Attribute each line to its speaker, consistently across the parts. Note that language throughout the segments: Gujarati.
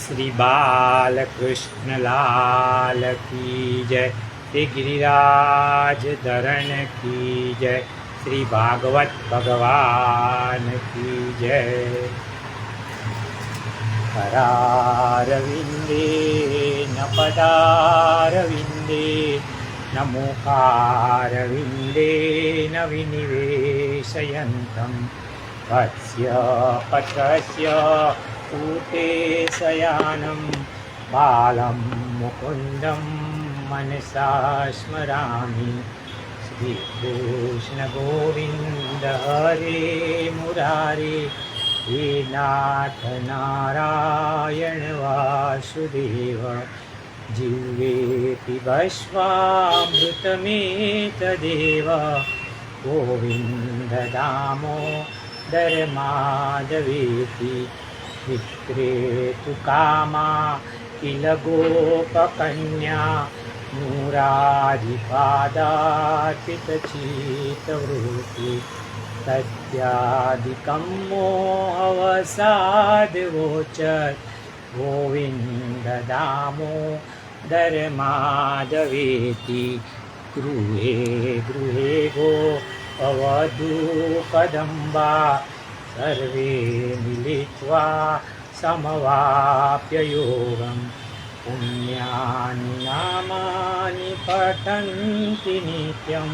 Speaker 1: श्री बालकृष्ण लाल की जय, श्री गिरिराज धरण की जय, श्री भागवत भगवान की जय। करारविंदे न पदारविंदे न मुखारविंदे न विनिवेशयन्तं वत्स्य पत्रस्य पूते शयानं बालं मुकुन्दं मनसा स्मरामि। श्रीकृष्ण गोविन्द हरे मुरारे, हे नाथ नारायण वासुदेव। जिह्वेति भस्वामृतमेतदेव, गोविन्द दामोदर माधवेति। विक्रेतु कामा किल गोपकन्या, नूराधिपादार्पितचित्तवृत्ति। तत्यादिकं मोहवसाद्वोचत्, गोविन्द दामोदर माधवेति। गृहे गृहे गो अवधूकदम्बा, सर्वे मिलित्वा समवाप्य योगं। पुण्यानि नामानि पठन्ति नित्यं,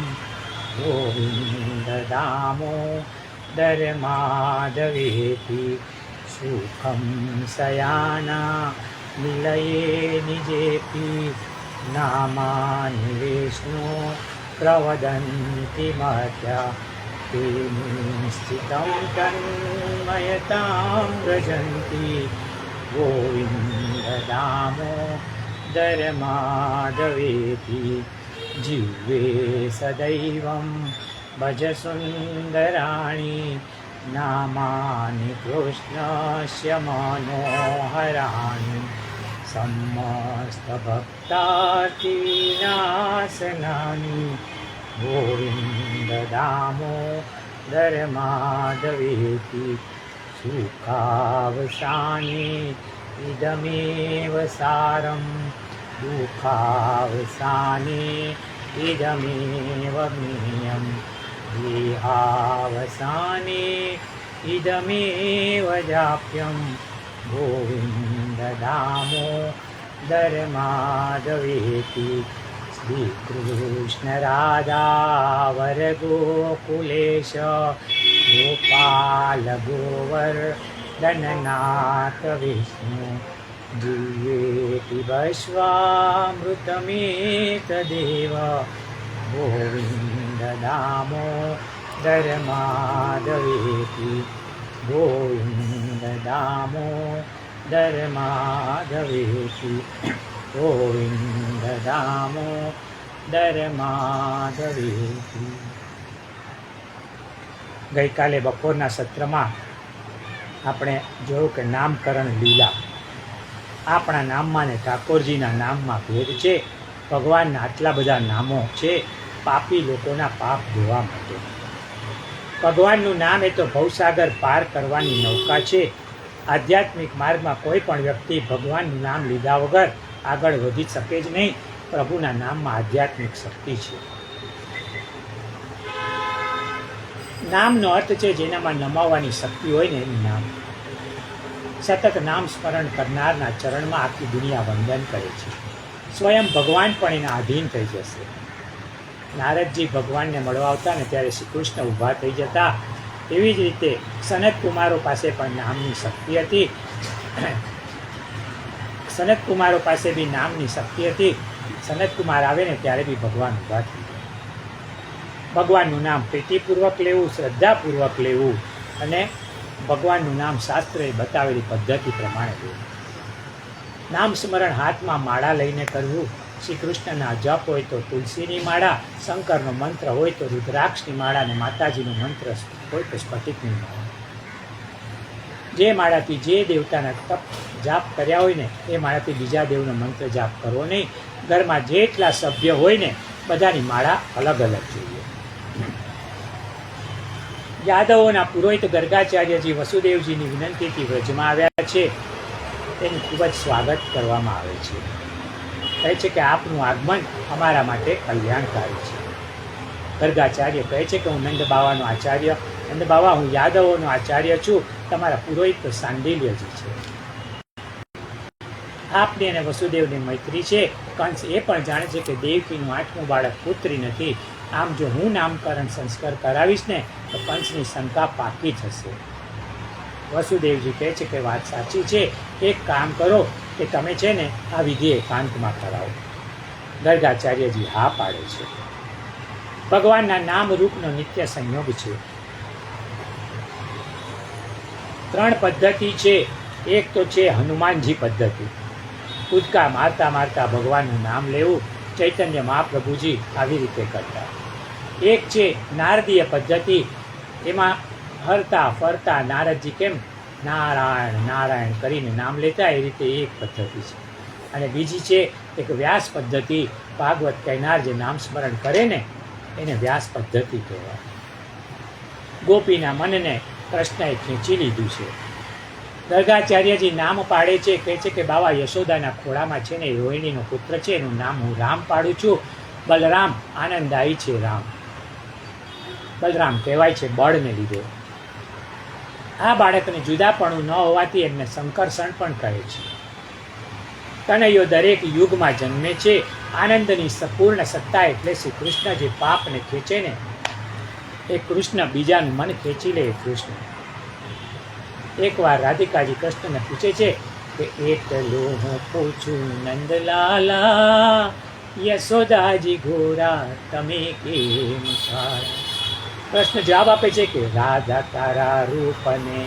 Speaker 1: गोविन्द दामोदर माधवेति। सुखं शयाना निलये निजेति, नामानि विष्णु प्रवदन्ति मध्या। ते निश्चितं तन्मयतां व्रजन्ति, गोविन्द दामोदर माधवेति। जिह्वे सदैवं भज सुन्दराणि, नामानि कृष्णस्य मनोहराणि। समस्तभक्तार्तिविनाशनानि, गोविन्द दामोदर माधवेति। सुखावसाने इदमेव सारं, दुःखावसाने इदमेव ज्ञेयं। देहावसाने इदमेव जाप्यं, गोविन्द दामोदर माधवेति। श्रीकृष्ण राधा वर गोकुलेश, गोपाल गोवर्धननाथ विष्णु। जिह्वेति भस्वामृतमेतदेव, गोविन्द दामोदर माधवेति। गोविन्द दामोदर माधवेति। गोविन्द दामोदर माधवेति। ગઈકાલે બપોરના સત્રમાં આપણે જોયું કે નામકરણ લીલા. આપણા નામમાં ને ઠાકોરજીના નામમાં ભેદ છે. ભગવાનના આટલા બધા નામો છે પાપી લોકોના પાપ ધોવા માટે. ભગવાનનું નામ એ તો ભવસાગર પાર કરવાની નૌકા છે. આધ્યાત્મિક માર્ગમાં કોઈ પણ વ્યક્તિ ભગવાનનું નામ લીધા વગર આગળ વધી શકે જ નહીં. પ્રભુના નામમાં આધ્યાત્મિક શક્તિ છે. નામનો અર્થ છે જેનામાં નમાવવાની શક્તિ હોય ને એનું નામ. સતત નામ સ્મરણ કરનારના ચરણમાં આખી દુનિયા વંદન કરે છે. સ્વયં ભગવાન પણ એના આધીન થઈ જશે. નારદજી ભગવાનને મળવા આવતા ને ત્યારે શ્રી કૃષ્ણ ઊભા થઈ જતા. એવી જ રીતે સનત કુમારો પાસે પણ નામની શક્તિ હતી. સનત કુમારો પાસે બી નામની શક્તિ હતી. સનત કુમાર આવે ને ત્યારે બી ભગવાન ઊભા થઈ ગયા. ભગવાનનું નામ પ્રીતિપૂર્વક લેવું, શ્રદ્ધાપૂર્વક લેવું અને ભગવાનનું નામ શાસ્ત્રએ બતાવેલી પદ્ધતિ પ્રમાણે લેવું. નામ સ્મરણ હાથમાં માળા લઈને કરવું. શ્રી કૃષ્ણના જપ હોય તો તુલસીની માળા, શંકરનો મંત્ર હોય તો રુદ્રાક્ષની માળા અને માતાજીનો મંત્ર હોય તો સ્ફટિકની માળા. જે માળાથી જે દેવતાના તપ જાપ કર્યા હોય ને એ માળાથી બીજા દેવનો મંત્ર જાપ કરવો નહીં. ઘરમાં જેટલા સભ્ય હોય ને બધાની માળા અલગ અલગ જોઈએ. યાદવોના પુરોહિત ગર્ગાચાર્યજી વસુદેવજીની વિનંતીથી વ્રજમાં આવ્યા છે. તેનું ખૂબ જ સ્વાગત કરવામાં આવે છે. કહે છે કે આપનું આગમન અમારા માટે કલ્યાણકારી છે. ગર્ગાચાર્ય કહે છે કે હું નંદ બાવાનો આચાર્ય, નંદ બાવા હું યાદવોનો આચાર્ય છું, તમારા પુરોહિત સાંડિલ્યજી છે. આપની અને વસુદેવની મૈત્રી છે. કંસ એ પણ જાણે છે કે દેવકીનું 8મું બાળક પુત્રી નથી. આમ જો હું નામકરણ સંસ્કાર કરાવીશ ને તો કંસની શંકા પાકી થશે. વસુદેવજી કહે છે કે વાત સાચી છે, એક કામ કરો કે તમે છે ને આ વિધિ એકાંતમાં કરાવો. ગર્ગાચાર્યજી હા પાડે છે. ભગવાનના નામ રૂપનો નિત્ય સંયોગ છે. 3 પદ્ધતિ છે. એક તો છે હનુમાનજી પદ્ધતિ, કૂદકા મારતા મારતા ભગવાનનું નામ લેવું. ચૈતન્ય મહાપ્રભુજી આવી રીતે કરતા. એક છે નારદીય પદ્ધતિ, એમાં હરતા ફરતા નારદજી કેમ નારાયણ નારાયણ કરીને નામ લેતા, એ રીતે એક પદ્ધતિ છે. અને બીજી છે એક વ્યાસ પદ્ધતિ, ભાગવત કહેનાર જે નામ સ્મરણ કરે ને એને વ્યાસ પદ્ધતિ કહેવાય. ગોપીના મનને કૃષ્ણએ ખેંચી લીધું છે. ગર્ગાચાર્યજી નામ પાડે છે, કહે છે કે બાવા યશોદાના ખોળામાં છે ને રોહિણીનો પુત્ર છે, એનું નામ હું રામ પાડું છું. બલરામ આનંદાઈ છે રામ, બલરામ કહેવાય છે બળને લીધે. આ બાળકને જુદાપણું ન હોવાથી એમને શંકરષણ પણ કહે છે. કનૈયો દરેક યુગમાં જન્મે છે. આનંદની સંપૂર્ણ સત્તા એટલે શ્રી કૃષ્ણ. જે પાપને ખેંચે ને એ કૃષ્ણ, બીજાનું મન ખેંચી લે એ કૃષ્ણ. એકવાર રાધિકાજી કૃષ્ણને પૂછે છે કે એટલો હું પૂછું નંદલાલા, યશોદાજી ઘોરા તમે કેમ સારા. કૃષ્ણ જવાબ આપે છે કે રાધા તારા રૂપને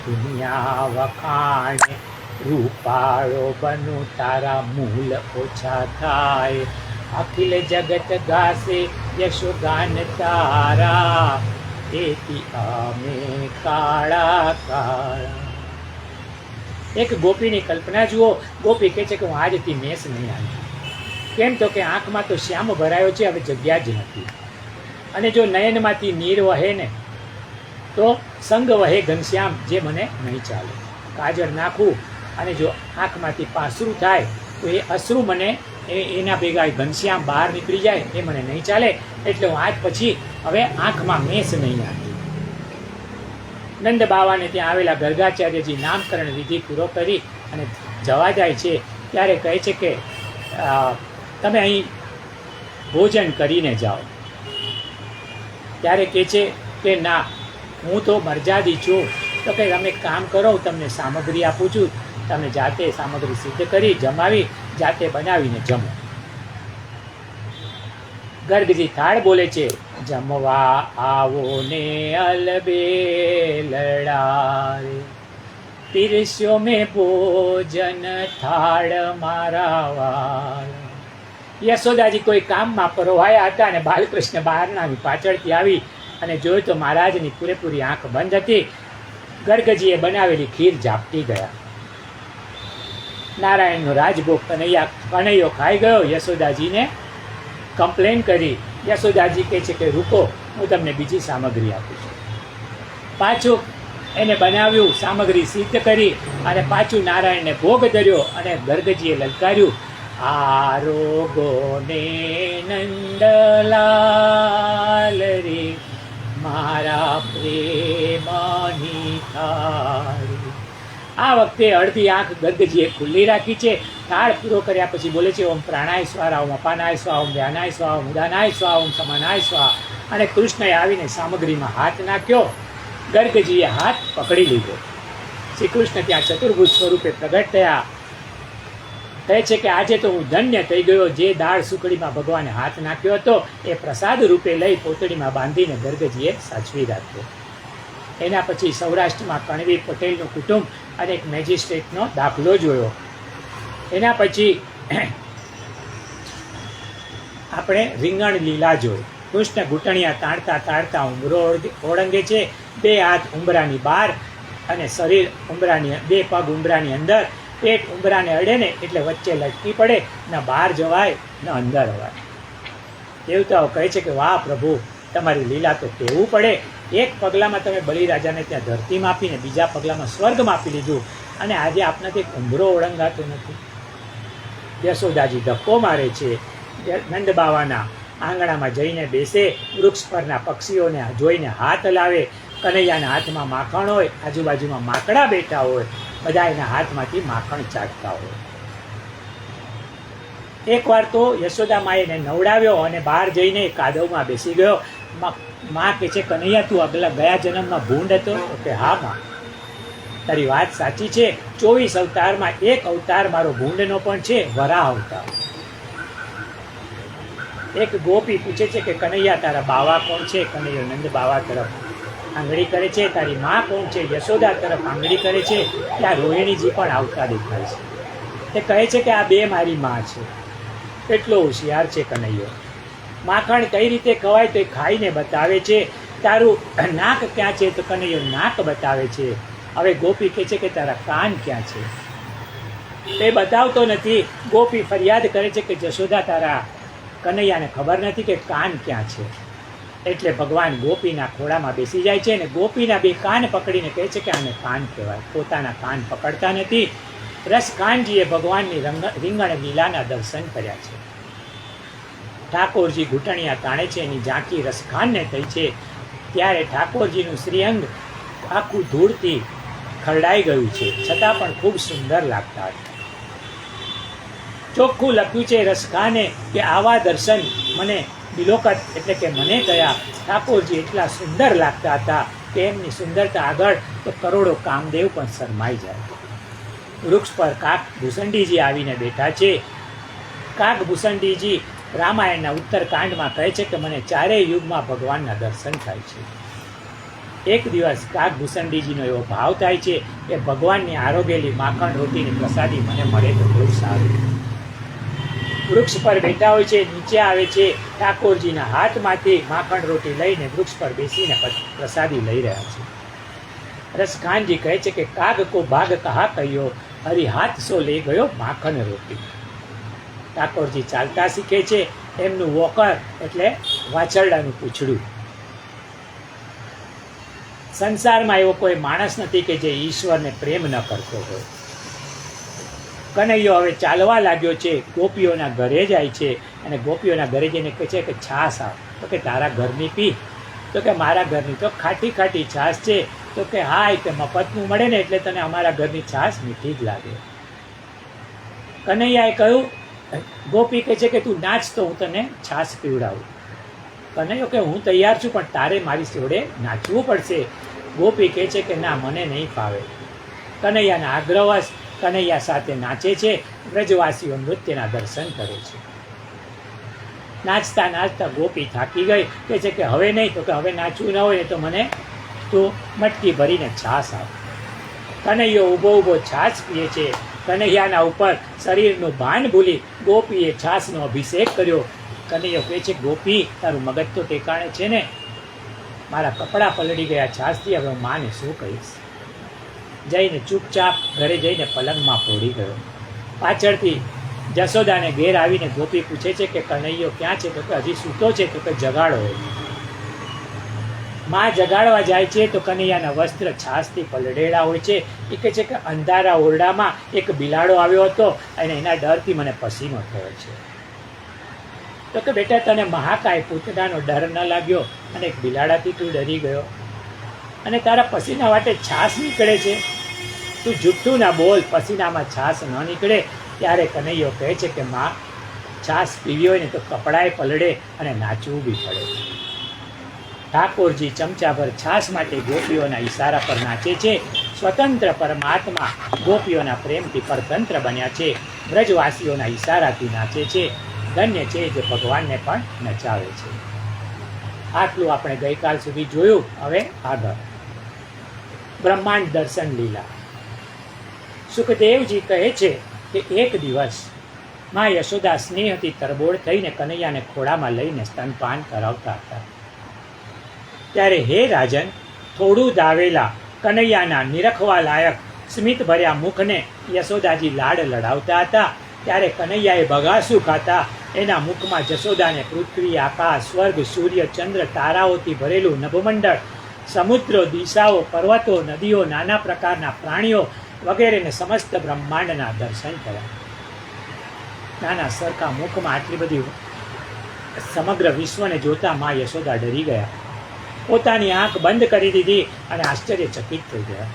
Speaker 1: દુનિયા વખાણે, રૂપાળો બનું તારા મૂલ ઓછા થાય. અખિલ જગત ગાશે યશોગાન તારા, એથી અમે કાળા કાળા. એક ગોપીની કલ્પના જુઓ. ગોપી કહે છે કે હું આજથી મેષ નહીં આવી. કેમ તો કે આંખમાં તો શ્યામ ભરાયો છે, હવે જગ્યા જ નથી. અને જો નયનમાંથી નીર વહે ને તો સંગ વહે ઘનશ્યામ, જે મને નહીં ચાલે. કાજળ નાખું અને જો આંખમાંથી પાસરું થાય તો એ અશ્રુ મને એના ભેગા ઘનશ્યામ બહાર નીકળી જાય, એ મને નહીં ચાલે. એટલે હું આજ પછી હવે આંખમાં મેષ નહીં નાખી. નંદ બાવાને ત્યાં આવેલા ગર્ગાચાર્યજી નામકરણ વિધિ પૂરો કરી અને જવા જાય છે. ત્યારે કહે છે કે તમે અહીં ભોજન કરીને જાઓ. ત્યારે કહે છે કે ના, હું તો મરજાદી છું. તો કે તમે કામ કરો, તમને સામગ્રી આપું છું, તમે જાતે સામગ્રી સિદ્ધ કરી જમાવી જાતે બનાવીને જમો. ગર્ગજી થાળ બોલે છે, જમવા આવો ને અલબેલડા રે, પીરસ્યો મેં ભોજન થાળ મારા વાળા. યશોદાજી કોઈ કામમાં પરોવાયા હતા અને બાલકૃષ્ણ બહારના પાછળથી આવી અને જોયું તો મહારાજની પૂરેપૂરી આંખ બંધ હતી. ગર્ગજીએ બનાવેલી ખીર ઝાપટી ગયા. નારાયણનો રાજભોગ કનૈયો ખાઈ ગયો. યશોદાજીને કમ્પ્લેન કરી. યશોદાજી કહે છે કે રૂકો, હું તમને બીજી સામગ્રી આપું છું. પાછું એને બનાવ્યું, સામગ્રી સિદ્ધ કરી અને પાછું નારાયણને ભોગ ધર્યો અને ગર્ગજીએ લલકાર્યું, આરોગો ને નંદલાલ રે, મારા પ્રેમની થાળી. આ વખતે અડધી આંખ ગર્ગજીએ ખુલ્લી રાખી છે. થાળ પૂરો કર્યા પછી બોલે છે, ઓમ પ્રાણાય સ્વાહા, ઓમ અપાનાય સ્વાહા, ઓમ ધ્યાનાય સ્વાહા, ઓમ ઉદાનાય સ્વાહા, ઓમ સમાનાય સ્વાહા. અને કૃષ્ણએ આવીને સામગ્રીમાં હાથ નાખ્યો. ગર્ગજીએ હાથ પકડી લીધો. શ્રી કૃષ્ણ ત્યાં ચતુર્ભુજ સ્વરૂપે પ્રગટ થયા. કહે છે કે આજે તો હું ધન્ય થઈ ગયો. જે દાળ સુકડીમાં ભગવાને હાથ નાખ્યો હતો એ પ્રસાદ રૂપે લઈ પોતળીમાં બાંધીને ગર્ગજીએ સાચવી રાખ્યો. એના પછી સૌરાષ્ટ્રમાં કણવીર પટેલનું કુટુંબ અને એક મેજિસ્ટ્રેટનો દાખલો જોયો. એના પછી આપણે રીંગણ લીલા જોઈ. કૃષ્ણ ઘૂંટણિયા તાણતા તાણતા ઉંબરો ઓળંગે છે. 2 હાથ ઉંબરાની બહાર અને શરીર ઉંબરાની, 2 પગ ઉંબરાની અંદર. પેટ ઉંબરાને અડે ને એટલે વચ્ચે લટકી પડે, ન બહાર જવાય ન અંદર અવાય. દેવતાઓ કહે છે કે વાહ પ્રભુ, તમારી લીલા તો કહેવું પડે. એક પગલામાં તમે બલિરાજાને ત્યાં ધરતીમાં આપીને બીજા પગલામાં સ્વર્ગમાં આપી લીધું. અને આજે આપણાથી ઉંબરો ઓળંગાતો નથી. યશોદાજી ધક્કો મારે છે, નંદ બાવાના આંગણામાં જઈને બેસે, વૃક્ષ પરના પક્ષીઓને જોઈને હાથ લાવે. કનૈયાના હાથમાં માખણ હોય, આજુબાજુમાં માકડા બેઠા હોય, બધા એના હાથમાંથી માખણ ચાટતા હોય. એકવાર તો યશોદા માએ એને નવડાવ્યો અને બહાર જઈને કાદવમાં બેસી ગયો. માં કે છે, કનૈયા તું અગલા ગયા જન્મમાં ભૂંડ હતો? કે હા માં, તારી વાત સાચી છે. 24 અવતારમાં એક અવતાર મારો ભૂંડનો પણ છે, વરાહ અવતાર. એક ગોપી પૂછે છે કે કનૈયા તારા બાવા કોણ છે? કનૈયો નંદ બાવા તરફ આંગળી કરે છે. તારી માં કોણ છે? યશોદા તરફ આંગળી કરે છે. ત્યાં રોહિણીજી પણ આવતા દેખાય છે. તે કહે છે કે આ બે મારી માં છે. એટલો હોશિયાર છે કનૈયો. માખણ કઈ રીતે ખવાય તો એ ખાઈને બતાવે છે. તારું નાક ક્યાં છે? તો કનૈયો નાક બતાવે છે. હવે ગોપી કહે છે કે તારા કાન ક્યાં છે? તે બતાવતો નથી. ગોપી ફરિયાદ કરે છે કે જશોદા તારા કનૈયાને ખબર નથી કે કાન ક્યાં છે. એટલે ભગવાન ગોપીના ખોળામાં બેસી જાય છે અને ગોપીના બે કાન પકડીને કહે છે કે આને કાન કહેવાય. પોતાના કાન પકડતા નથી. રસખાનજીએ ભગવાનની રીંગણ લીલાના દર્શન કર્યા છે. ઠાકોરજી ઘૂંટણિયા તાણે છે, એની ઝાંકી રસખાનને થઈ છે. ત્યારે ઠાકોરજીનું શ્રીઅંગ આખું ધૂળથી ખરડાઈ ગયું છે, છતાં પણ ખૂબ સુંદર લાગતા હતા. ચોખ્ખું લખ્યું છે રસખાને કે આવા દર્શન મને બિલોકત એટલે કે મને ગયા. ઠાકોરજી એટલા સુંદર લાગતા હતા કે એમની સુંદરતા આગળ તો કરોડો કામદેવ પણ શરમાઈ જાય. વૃક્ષ પર કાક ભૂસંડીજી આવીને બેઠા છે. કાક ભૂસંડીજી રામાયણના ઉત્તરકાંડમાં કહે છે કે મને ચારેય યુગમાં ભગવાનના દર્શન થાય છે. એક દિવસ કાક ભૂસંડીજીનો એવો ભાવ થાય છે કે ભગવાનની આરોગેલી માખણ રોટીની પ્રસાદી મને મળે તો બહુ સારું. વૃક્ષ પર બેઠા હોય છે, નીચે આવે છે. ઠાકોરજીના હાથમાંથી માખણ રોટી લઈને વૃક્ષ પર બેસીને પ્રસાદી લઈ રહ્યા છે. રસખાનજી કહે છે કે કાગ કો ભાગ કહા કહ્યો, હરી હાથ સો લઈ ગયો માખણ રોટી. ઠાકોરજી ચાલતા શીખે છે. એમનું વોકર એટલે વાછરડાનું પૂંછડું. સંસારમાં એવો કોઈ માણસ નથી કે જે ઈશ્વરને પ્રેમ ન કરતો હોય. કનૈયો હવે ચાલવા લાગ્યો છે. ગોપીઓના ઘરે જાય છે અને ગોપીઓના ઘરે જઈને કહે છે કે છાશ આવ. તો કે તારા ઘરની પી? તો કે મારા ઘરની તો ખાટી ખાટી છાશ છે. તો કે હા, કે મફતનું મળે ને એટલે તને અમારા ઘરની છાશ મીઠી જ લાગે. કનૈયાએ કહ્યું, ગોપી કહે છે કે તું નાચ તો હું તને છાશ પીવડાવું. કનૈયો કે હું તૈયાર છું, પણ તારે મારી જોડે નાચવું પડશે. ગોપી કહે છે કે ના, મને નહીં ફાવે. કનૈયાના આગ્રહવશ કનૈયા સાથે નાચે છે. વ્રજવાસીઓ નૃત્યના દર્શન કરે છે. નાચતા નાચતા ગોપી થાકી ગઈ. કહે છે કે હવે નહીં. તો કે હવે નાચવું ન હોય તો મને તું મટકી ભરીને છાશ આપ. કનૈયો ઊભો ઊભો છાશ પીએ છે. કનૈયાના ઉપર શરીરનું ભાન ભૂલી ગોપીએ છાશનો અભિષેક કર્યો. કનૈયો કહે છે ગોપી, તારું મગજ તો ટેકાણે છે ને? મારા કપડાં પલળી ગયા છાશથી, હવે હું માને શું કહીશ? જઈને ચૂપચાપ ઘરે જઈને પલંગમાં પોડી ગયો. પાછળથી જશોદાને ઘેર આવીને ગોપી પૂછે છે કે કનૈયો ક્યાં છે? તો કે હજી સૂતો છે. તો કે જગાડો. માં જગાડવા જાય છે તો કનૈયાના વસ્ત્ર છાશથી પલળેલા હોય છે. એ કહે છે કે અંધારા ઓરડામાં એક બિલાડો આવ્યો હતો અને એના ડરથી મને પસીનો થયો છે. તો કે બેટા, તને મહાકાય પૂતનાનો ડર ન લાગ્યો અને એક બિલાડાથી તું ડરી ગયો અને તારા પસીના વાટે છાશ નીકળે છે? તું જુઠ્ઠું ના બોલ, પસીનામાં છાશ ન નીકળે. ત્યારે કનૈયો કહે છે કે માં, છાશ પીવી હોય ને તો કપડાએ પલળે અને નાચવું બી પડે. ઠાકોરજી ચમચાભર છાશ માટે ગોપીઓના ઈશારા પર નાચે છે. સ્વતંત્ર પરમાત્મા ગોપીઓના પ્રેમથી પરતંત્ર બન્યા છે. બ્રજવાસીઓના ઈશારાથી નાચે છે. ધન્ય છે જે ભગવાનને પણ નચાવે છે. આટલું આપણે ગઈકાલ સુધી જોયું. હવે આગળ બ્રહ્માંડ દર્શન લીલા. સુખદેવજી કહે છે કે એક દિવસ માં યશોદા સ્નેહથી તરબોળ થઈને કનૈયાને ખોળામાં લઈને સ્તનપાન કરાવતા હતા. ત્યારે હે રાજન, થોડું દાવેલા કનૈયાના નિરખવા લાયક સ્મિત ભર્યા મુખને યશોદાજી લાડ લડાવતા હતા. ત્યારે કનૈયાએ બગાસું ખાતા એના મુખમાં જશોદાને પૃથ્વી, આકાશ, સ્વર્ગ, સૂર્ય, ચંદ્ર, તારાઓથી ભરેલું નભમંડળ, સમુદ્રો, દિશાઓ, પર્વતો, નદીઓ, નાના પ્રકારના પ્રાણીઓ વગેરેને સમસ્ત બ્રહ્માંડના દર્શન કર્યા. નાના સરખા મુખમાં આટલી બધી સમગ્ર વિશ્વને જોતા મા યશોદા ડરી ગયા. પોતાની આંખ બંધ કરી દીધી અને આશ્ચર્યચકિત થઈ ગયા.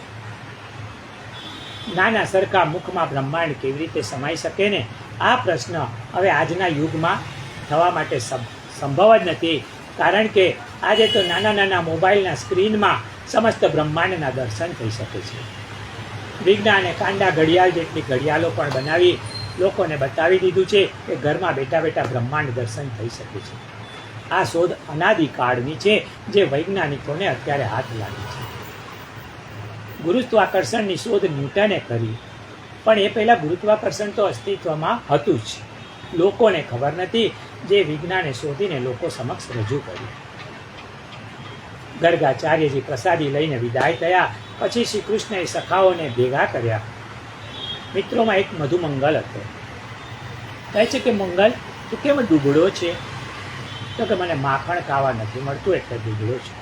Speaker 1: નાના સરખા મુખમાં બ્રહ્માંડ કેવી રીતે સમાઈ શકે ને? આ પ્રશ્ન હવે આજના યુગમાં થવા માટે સંભવ જ નથી, કારણ કે આજે તો નાના નાના મોબાઈલના સ્ક્રીનમાં સમસ્ત બ્રહ્માંડના દર્શન થઈ શકે છે. વિજ્ઞાને કાંડા ઘડિયાળ જેટલી ઘડિયાળો પણ બનાવી લોકોને બતાવી દીધું છે કે ઘરમાં બેઠા બેઠા બ્રહ્માંડ દર્શન થઈ શકે છે. આ શોધ અનાદિકાળની છે, જે વૈજ્ઞાનિકોને અત્યારે હાથ લાગી છે. ગુરુત્વાકર્ષણની શોધ ન્યૂટને કરી, પણ એ પહેલાં ગુરુત્વાકર્ષણ તો અસ્તિત્વમાં હતું જ, લોકોને ખબર નથી, જે વિજ્ઞાને શોધીને લોકો સમક્ષ રજૂ કર્યું. ગર્ગાચાર્યજી પ્રસાદી લઈને વિદાય થયા. પછી શ્રી કૃષ્ણએ સખાઓને ભેગા કર્યા. મિત્રોમાં એક મધુમંગલ હતો. કહે છે કે મંગલ, તું કેમ ડૂબળો છે? તો કે મને માખણ ખાવા નથી મળતું એટલે ડૂબળો છે.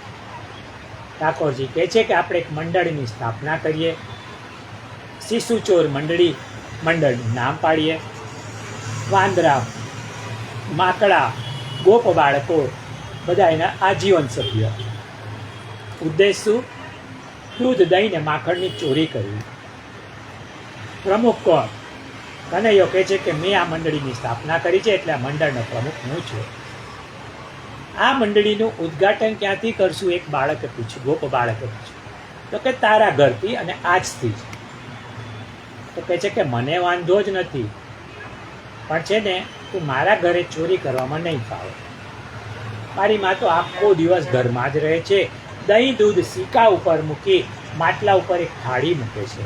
Speaker 1: ઠાકોરજી કહે છે કે આપણે એક મંડળની સ્થાપના કરીએ, શિશુચોર મંડળનું નામ પાડીએ. વાંદરા, માકડા, ગોપ બાળકો બધા એના આજીવન સભ્ય. ઉદ્દેશ શું? દૂધ દહીં ને માખણની ચોરી કરવી. પ્રમુખ કોણ? કનૈયો કહે છે કે મેં આ મંડળીની સ્થાપના કરી છે, એટલે આ મંડળનો પ્રમુખ હું છું. આ મંડળીનું ઉદ્ઘાટન ક્યાંથી કરશું? એક બાળકે પૂછ્યું, ગોપ બાળકે પૂછ્યું. તો કે તારા ઘરથી અને આજથી જ. તો કહે છે કે મને વાંધો જ નથી, પણ છે ને તું મારા ઘરે ચોરી કરવામાં નહીં ફાવે. મારી માં તો આખો દિવસ ઘરમાં જ રહે છે. દહીં દૂધ સિક્કા ઉપર મૂકી માટલા ઉપર એક થાળી મૂકે છે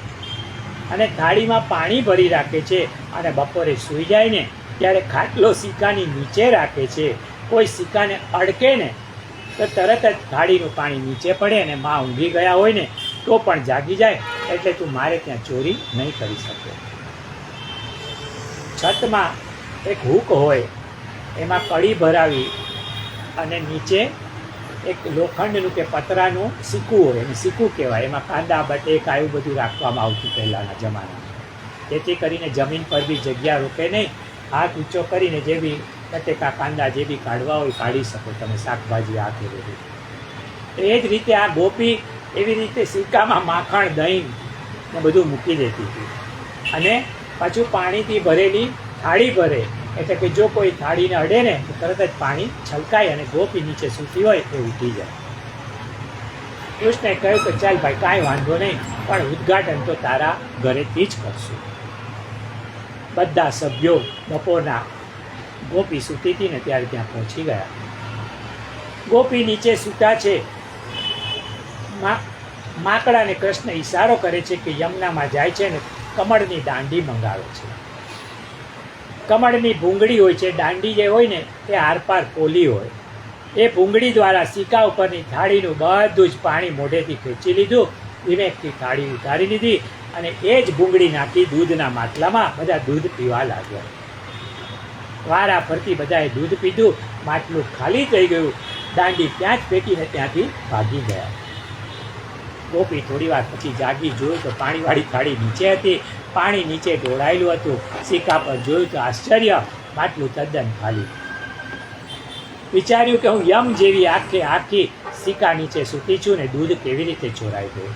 Speaker 1: અને થાળીમાં પાણી ભરી રાખે છે, અને બપોરે સૂઈ જાય ને ત્યારે ખાટલો સિક્કાની નીચે રાખે છે. કોઈ સિક્કાને અડકે ને તો તરત જ થાળીનું પાણી નીચે પડે, અને માં ઊંઘી ગયા હોય ને તો પણ જાગી જાય, એટલે તું મારે ત્યાં ચોરી નહીં કરી શકે. છતમાં એક હૂક હોય, એમાં કડી ભરાવી અને નીચે એક લોખંડનું કે પતરાનું સિક્કું હોય, એને સિક્કું કહેવાય. એમાં કાંદા બટેકા એવું બધું રાખવામાં આવતું પહેલાંના જમાનામાં, જેથી કરીને જમીન પર બી જગ્યા રોકે નહીં. હાથ ઊંચો કરીને જે બી બટેકા કાંદા જે બી કાઢવા હોય કાઢી શકો તમે, શાકભાજી આ કે બધું. એ જ રીતે આ ગોપી એવી રીતે સિક્કામાં માખણ દહીં ને બધું મૂકી દેતી હતી, અને પાછું પાણીથી ભરેલી થાળી ભરે, એટલે કે જો કોઈ થાળીને અડે ને તો તરત જ પાણી છલકાય અને ગોપી નીચે સૂતી હોય એ ઉઠી જાય. કૃષ્ણે કહ્યું કે ચાલ ભાઈ કાંઈ વાંધો નહીં, પણ ઉદ્ઘાટન તો તારા ઘરેથી જ કરશું. બધા સભ્યો બપોરના ગોપી સૂતી હતી ને ત્યારે ત્યાં પહોંચી ગયા. ગોપી નીચે સૂતા છે. માકડાને કૃષ્ણ ઈશારો કરે છે કે યમુનામાં જાય છે ને કમળની દાંડી મંગાવે છે. કમળની ભૂંગળી હોય છે, દાંડી જે હોય ને એ આરપાર પોલી હોય. એ ભૂંગળી દ્વારા સિક્કા ઉપરની થાળીનું બધું જ પાણી મોઢેથી ખેંચી લીધું, ધીમેકથી થાળી ઉતારી લીધી, અને એ જ ભૂંગળી નાખી દૂધના માટલામાં. બધા દૂધ પીવા લાગ્યા. વારા ફરતી બધાએ દૂધ પીધું, માટલું ખાલી થઈ ગયું. દાંડી ત્યાં જ ફેંકીને ત્યાંથી ભાગી ગયા. ગોપી થોડી વાર પછી જાગી, જોયું તો પાણીવાળી થાળી નીચે હતી, પાણી નીચે ઢોળાયેલું હતું. સિક્કા પર જોયું તો આશ્ચર્ય, માટલું તદ્દન ખાલી. વિચાર્યું કે હું યમ જેવી આખી સિક્કા નીચે સૂતી છું ને દૂધ કેવી રીતે ચોરાઈ ગયું.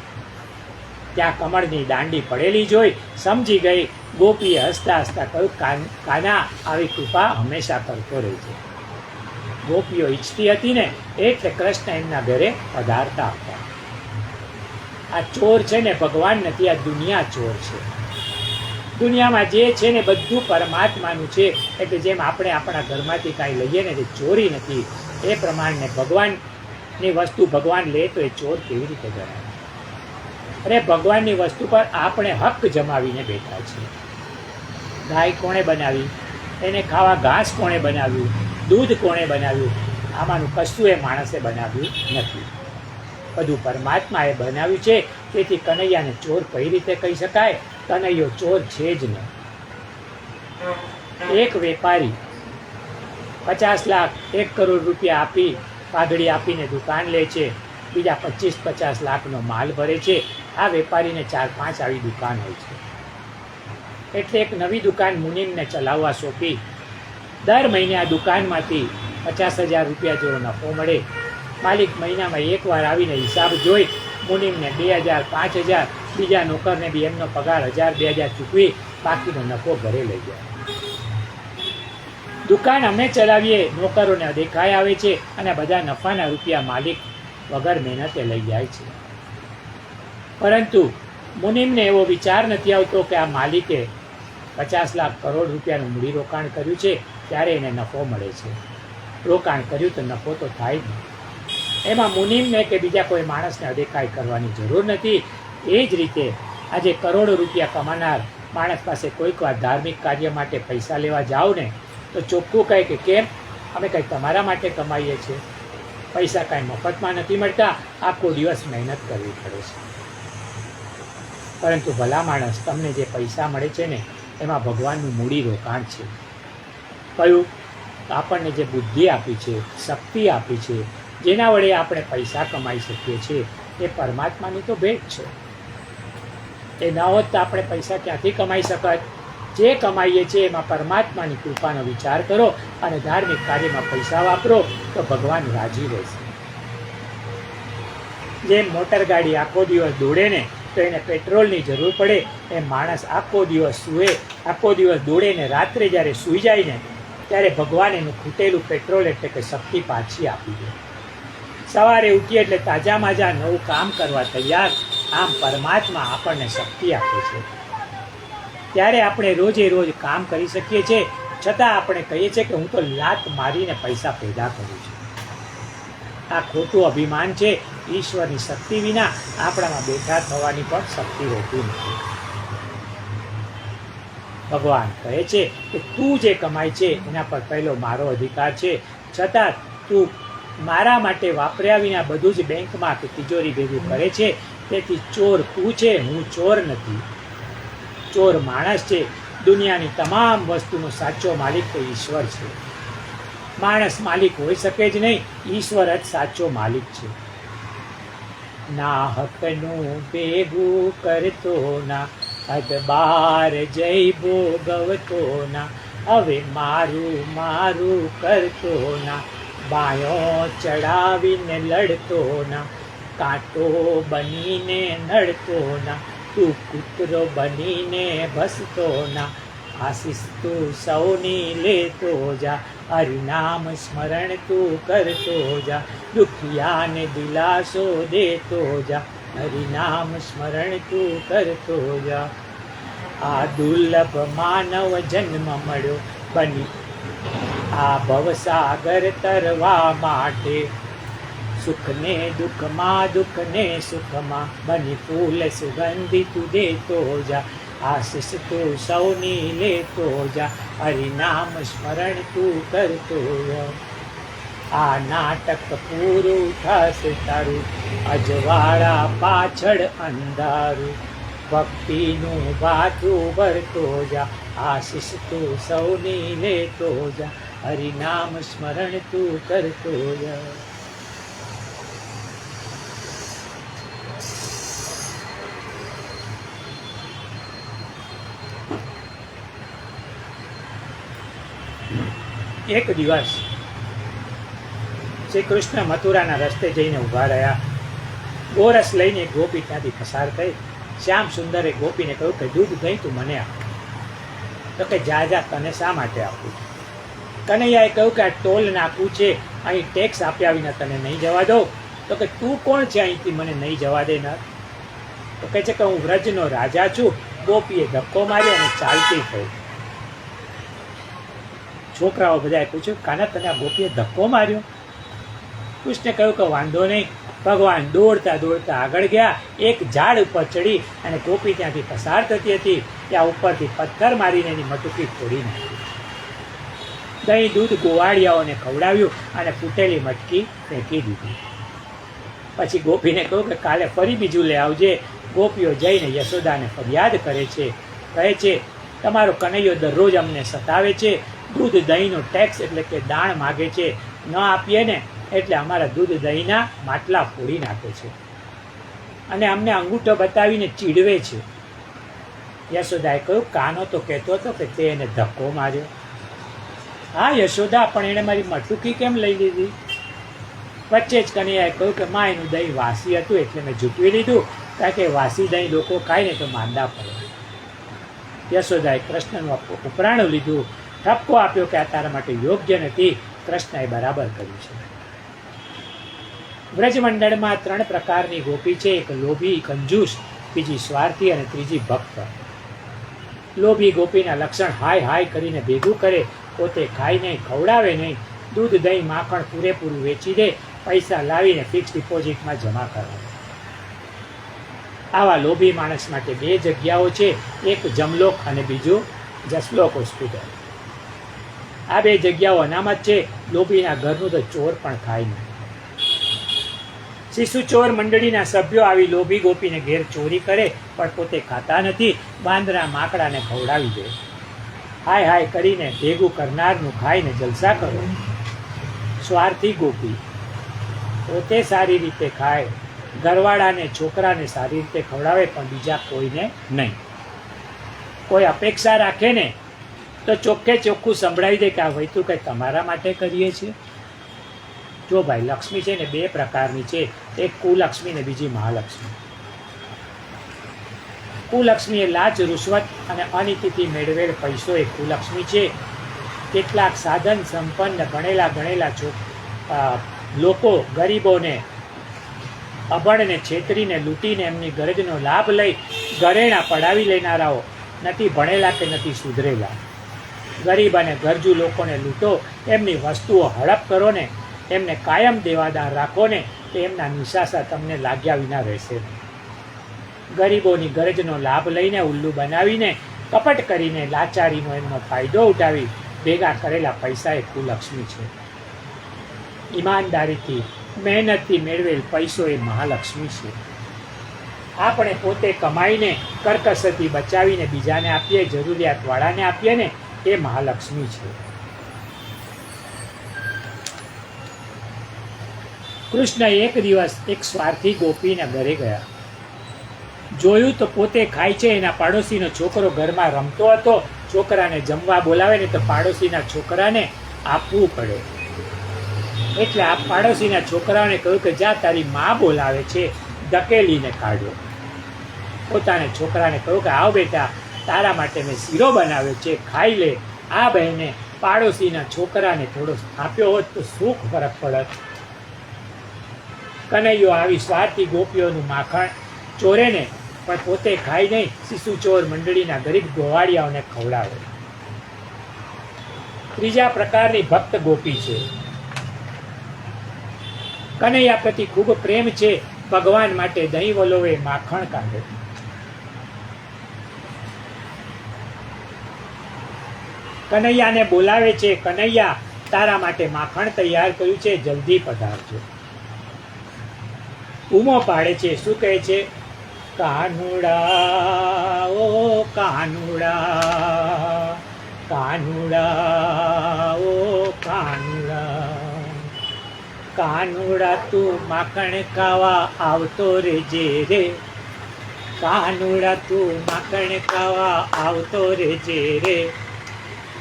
Speaker 1: ત્યાં કમળની દાંડી પડેલી જોઈ સમજી ગઈ. ગોપીએ હસતા હસતા કહ્યું, કાના આવી કૃપા હંમેશા કરતો રહેજે. ગોપીઓ ઈચ્છતી હતી ને એટલે કૃષ્ણ એમના ઘરે પધારતા હતા. આ ચોર છે ને ભગવાન નથી, આ દુનિયા ચોર છે. દુનિયામાં જે છે ને બધું પરમાત્માનું છે. એટલે જેમ આપણે આપણા ઘરમાંથી કાંઈ લઈએ ને તે ચોરી નથી, એ પ્રમાણે ભગવાનની વસ્તુ ભગવાન લે તો એ ચોર કેવી રીતે ગણાય? અરે ભગવાનની વસ્તુ પર આપણે હક જમાવીને બેઠા છીએ. ગાય કોણે બનાવી? એને ખાવા ઘાસ કોણે બનાવ્યું? દૂધ કોણે બનાવ્યું? આમાંનું કશું એ માણસે બનાવ્યું નથી, બધું પરમાત્માએ બનાવ્યું છે. તેથી કનૈયાને ચોર કઈ રીતે કહી શકાય? કનૈયો ચોર છે જ નહીં. એક વેપારી 50 લાખ 1 કરોડ રૂપિયા આપી પાઘડી આપીને દુકાન લે છે, બીજા 25-50 લાખનો માલ ભરે છે. આ વેપારીને 4-5 આવી દુકાન હોય છે. એટલે એક નવી દુકાન મુનિમને ચલાવવા સોંપી. દર મહિને આ દુકાનમાંથી 50,000 રૂપિયા જેવો નફો મળે. માલિક મહિનામાં એકવાર આવીને હિસાબ જોઈ મુનિમને 2,000, 5,000, બીજા નોકરને બી એમનો પગાર 1,000-2,000 ચૂકવી બાકીનો નફો ઘરે લઈ જાય. દુકાન અમે ચલાવીએ, નોકરોને દેખાઈ આવે છે અને બધા નફાના રૂપિયા માલિક વગર મહેનતે લઈ જાય છે. પરંતુ મુનિમને એવો વિચાર નથી આવતો કે આ માલિકે 50 લાખ કરોડ રૂપિયાનું મૂડીરોકાણ કર્યું છે ત્યારે એને નફો મળે છે. રોકાણ કર્યું તો નફો તો થાય જ નહીં. એમાં મુનિમને કે બીજા કોઈ માણસને અદેખાઈ કરવાની જરૂર નથી. એ જ રીતે આજે કરોડો રૂપિયા કમાનાર માણસ પાસે કોઈક વાર ધાર્મિક કાર્ય માટે પૈસા લેવા જાઓ ને તો ચોખ્ખું કહે કે કેમ, અમે કંઈ તમારા માટે કમાઈએ છીએ, પૈસા કાંઈ મફતમાં નથી મળતા, આખો દિવસ મહેનત કરવી પડે છે. પરંતુ ભલા માણસ, તમને જે પૈસા મળે છે ને એમાં ભગવાનનું મૂડી રોકાણ છે. કયું? આપણને જે બુદ્ધિ આપી છે, શક્તિ આપી છે, જેના વડે આપણે પૈસા કમાઈ શકીએ છીએ, એ પરમાત્માની તો ભેટ છે. એ ન હોત તો આપણે પૈસા ક્યાંથી કમાઈ શકત? જે કમાઈએ છીએ એમાં પરમાત્માની કૃપાનો વિચાર કરો અને ધાર્મિક કાર્યમાં પૈસા વાપરો તો ભગવાન રાજી રહેશે. જેમ મોટર ગાડી આખો દિવસ દોડે ને તો એને પેટ્રોલની જરૂર પડે, એ માણસ આખો દિવસ સૂવે, આખો દિવસ દોડે ને રાત્રે જ્યારે સૂઈ જાય ને ત્યારે ભગવાન એનું ખૂટેલું પેટ્રોલ એટલે કે શક્તિ પાછી આપી દે. સવારે ઉઠીએ એટલે તાજા માજા નવું કામ કરવા તૈયાર. આમ પરમાત્મા આપણને શક્તિ આપે છે. ત્યારે આપણે રોજે રોજ કામ કરી શકીએ છીએ. છતાં આપણે કહીએ છીએ કે હું તો લાત મારીને પૈસા પેદા કરું છું. આ ખોટું અભિમાન છે. ઈશ્વરની શક્તિ વિના આપણામાં બેઠા થવાની પણ શક્તિ હોતી નથી. ભગવાન કહે છે કે તું જે કમાય છે એના પર પહેલો મારો અધિકાર છે. છતાં તું મારા માટે વાપર્યા વિના બધું જ બેંકમાં કે તિજોરી ભેગું કરે છે. તેથી ચોર તું છે, હું ચોર નથી. ચોર માણસ છે. દુનિયાની તમામ વસ્તુનો સાચો માલિક તો ઈશ્વર છે. માણસ માલિક હોઈ શકે જ નહીં, ઈશ્વર જ સાચો માલિક છે. ના હકનું ભેગું કરતો ના, હદ બાર જઈ ભોગવતો ના, હવે મારું મારું કરતો ના, બાયો ચડાવીને લડતો ના, કાંટો બનીને નડતો ના, તું કૂતરો બનીને ભસતો ના, આશીષ તું સૌની લેતો જા, હરિનામ સ્મરણ તું કરતો જા, દુખિયાને દિલાસો દેતો જા, હરિનામ સ્મરણ તું કરતો જા. આ દુર્લભ માનવ જન્મ મળ્યો બની આ ભવસાગર તરવા માટે, સુખને દુઃખમાં દુઃખને સુખમાં, બની ફૂલ સુગંધી તું દેતો જા, આશીષ તું સૌની લેતો જા, હરિનામ સ્મરણ તું કરતો જા. આ નાટક પૂરું થશે તારું, અજવાળા પાછળ અંધારું, ભક્તિનું ભાથું ભરતો જા, આશીષ તું સૌની લેતો જા, હરિનામ સ્મરણ તું કરતો જા. એક દિવસ શ્રી કૃષ્ણ મથુરાના રસ્તે જઈને ઊભા રહ્યા. ગોરસ લઈને ગોપી ત્યાંથી પસાર થઈ. શ્યામ સુંદરે ગોપીને કહ્યું કે દૂધ દહીં તું મને આપ. તો કે જા જા, તને શા માટે આપું? કનૈયાએ કહ્યું કે આ ટોલ નાખવું છે, અહીં ટેક્સ આપ્યા વિના તને નહીં જવા દો. તો કે તું કોણ છે અહીંથી મને નહીં જવા દે? ન તો કહે છે કે હું વ્રજનો રાજા છું. ગોપીએ ધક્કો માર્યો અને ચાલતી થઈ. છોકરાઓ બધાએ પૂછ્યું, કાના તને આ ગોપીએ ધક્કો માર્યો? કૃષ્ણે કહ્યું કે વાંધો નહીં. ભગવાન દોડતા દોડતા આગળ ગયા. એક ઝાડ ઉપર ચડી અને ગોપી ત્યાંથી પસાર થતી હતી ત્યાં ઉપરથી પથ્થર મારીને એની મટુકી તોડી નાખી. દહીં દૂધ ગોવાળિયાઓને ખવડાવ્યું અને ફૂટેલી મટકી ફેંકી દીધી. પછી ગોપીને કહ્યું કે કાલે ફરી બીજું લઈ આવજે. ગોપીઓ જઈને યશોદાને ફરિયાદ કરે છે. કહે છે તમારો કનૈયો દરરોજ અમને સતાવે છે, દૂધ દહીંનો ટેક્સ એટલે કે દાણ માગે છે, ન આપીએ ને એટલે અમારા દૂધ દહીંના માટલા ફોડી નાખે છે. અને અમને અંગૂઠો બતાવીને ચીડવે છે. યશોદાએ કહ્યું, કાનો તો કહેતો હતો કે તે એને ધક્કો માર્યો. હા યશોદા, પણ એણે મારી મટુકી કેમ લઈ લીધી? વચ્ચે જ કનૈયાએ કહ્યું કે માં, એનું દહીં વાસી હતું એટલે મેં જૂટવી લીધું, કારણ કે વાસી દહીં લોકો ખાય ને તો માંદા પડે. યશોદાએ કૃષ્ણનું ઉપરાણું લીધું, ઠપકો આપ્યો કે આ તારા માટે યોગ્ય નથી. કૃષ્ણએ બરાબર કર્યું છે. વ્રજમંડળમાં 3 પ્રકારની ગોપી છે. એક લોભી કંજૂસ, બીજી સ્વાર્થી અને ત્રીજી ભક્ત. લોભી ગોપીના લક્ષણ હાય હાય કરીને ભેગું કરે, પોતે ખાય નહીં, ખવડાવે નહીં, દૂધ દહીં માખણ પૂરેપૂરું વેચી દે, પૈસા લાવીને ફિક્સ ડિપોઝિટમાં જમા કરાવે. આવા લોભી માણસ માટે 2 જગ્યાઓ છે, એક જમલોક અને બીજું જસલોક હોસ્પિટલ. આ 2 જગ્યાઓ અનામત છે. લોભીના ઘરનું તો ચોર પણ ખાય નહીં. શિશુ ચોર મંડળીના સભ્યો આવી લોભી ગોપીને ઘેર ચોરી કરે, પણ પોતે ખાતા નથી, વાંદરા માકડાને ખવડાવી દે. હાય હાય કરીને ભેગું કરનારનું ખાઈને જલસા કરો. સ્વાર્થી ગોપી પોતે સારી રીતે ખાય, ઘરવાળાને છોકરાને સારી રીતે ખવડાવે, પણ બીજા કોઈને નહીં. કોઈ અપેક્ષા રાખે ને તો ચોખ્ખે ચોખ્ખું સંભળાવી દે કે આ વૈતું કંઈ તમારા માટે કરીએ છીએ. જો ભાઈ, લક્ષ્મી છે ને 2 પ્રકારની છે, એક કુલક્ષ્મી ને બીજી મહાલક્ષ્મી. કુલક્ષ્મી એ લાચ, રૂશ્વત અને અનીતિથી મેળવેલ પૈસો એ કુલક્ષ્મી છે. કેટલાક સાધન સંપન્ન ગણેલા લોકો ગરીબોને, અભણને છેતરીને લૂંટીને એમની ગરજનો લાભ લઈ ઘરેણા પડાવી લેનારાઓ નથી ભણેલા કે નથી સુધરેલા. ગરીબ અને ગરજુ લોકોને લૂંટો, એમની વસ્તુઓ હડપ કરો ને, એમને કાયમ દેવાદાર રાખો ને, તો એમના નિશાસા તમને લાગ્યા વિના રહેશે. ગરીબોની ગરજનો લાભ લઈને, ઉલ્લુ બનાવીને, કપટ કરીને, લાચારીનો એમનો ફાયદો ઉઠાવી ભેગા કરેલા પૈસા એ કુલક્ષ્મી છે. ઈમાનદારીથી મહેનતથી મેળવેલ પૈસો એ મહાલક્ષ્મી છે. આપણે પોતે કમાઈને કરકસરથી બચાવીને બીજાને આપીએ, જરૂરિયાતવાળાને આપીએ ને, એ મહાલક્ષ્મી છે. કૃષ્ણ એક દિવસ એક સ્વાર્થી ગોપીના ઘરે ગયા. જોયું તો પોતે ખાય છે, એના પાડોશીનો છોકરો ઘરમાં રમતો હતો. છોકરાને જમવા બોલાવે ને તો પાડોશીના છોકરાને આપવું પડે. એટલે આ પાડોશીના છોકરાઓને કહ્યું કે જા, તારી મા બોલાવે છે, ધકેલીને કાઢો. પોતાના છોકરાને કહ્યું કે આવ બેટા, તારા માટે મેં શીરો બનાવ્યો છે, ખાઈ લે. આ બહેને પાડોશીના છોકરાને થોડો આપ્યો હોત તો શું ફરક પડત. કનૈયો આવી સ્વાર્થી ગોપીઓનું માખણ ચોરે ને, પણ પોતે ખાઈ નહીં, શિશુ ચોર મંડળીના ગરીબ ગોવાળિયાઓને ખવડાવે. ત્રીજા પ્રકારની ભક્ત ગોપી છે. કનૈયા પ્રતિ ખૂબ પ્રેમ છે, ભગવાન માટે દહીં વલોવે, માખણ કાઢે. કનૈયાને બોલાવે છે, કનૈયા તારા માટે માખણ તૈયાર કર્યું છે, જલ્દી પધારજો. ઉમો પાડે છે, શું કહે છે? કાનુડા ઓ કાનુડા, કાનુડા ઓ કાનુડા, કાનુડા તું માખણ ખાવા આવતો રેજે રે, કાનુડા તું માખણ ખાવા આવતો રેજે રે.